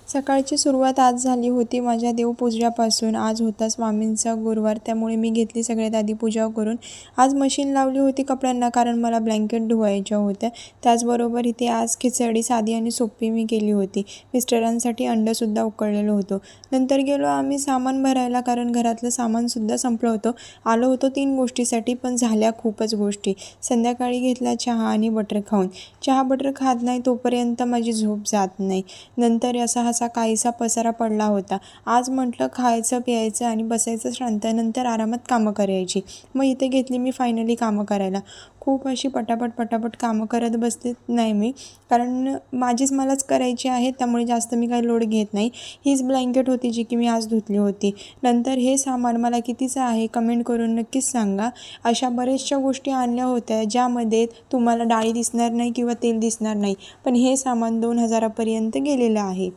सकाळची सुरुवात आज झाली होती माझ्या देवपूजापासून. आज होता स्वामींचा गुरुवार, त्यामुळे मी घेतली सगळ्यात आधी पूजा करून. आज मशीन लावली होती कपड्यांना, कारण मला ब्लँकेट धुवायच्या होत्या. त्याचबरोबर इथे आज खिचडी साधी आणि सोपी मी केली होती. मिस्टरांसाठी अंडंसुद्धा उकळलेलं होतं. नंतर गेलो आम्ही सामान भरायला, कारण घरातलं सामानसुद्धा संपलं होतं. आलो होतो 3 गोष्टीसाठी, पण झाल्या खूपच गोष्टी. संध्याकाळी घेतला चहा आणि बटर खाऊन. चहा बटर खात नाही तोपर्यंत माझी झोप जात नाही. नंतर असा काहीसा पसारा पडला होता. आज म्हटलं खायचं प्यायचं आणि बसायचं शांत, नंतर आरामात कामं करायची. मग इथे घेतली मी फायनली कामं करायला. खूप अशी पटापट कामं करत बसते नाही मी, कारण माझीच मलाच करायची आहे, त्यामुळे जास्त मी काही लोड घेत नाही. हीच ब्लँकेट होती जी की मी आज धुतली होती. नंतर हे सामान मला कितीचं आहे कमेंट करून नक्कीच सांगा. अशा बऱ्याचशा गोष्टी आणल्या होत्या ज्यामध्ये तुम्हाला डाळी दिसणार नाही किंवा तेल दिसणार नाही, पण हे सामान 2000 पर्यंत गेलेलं आहे.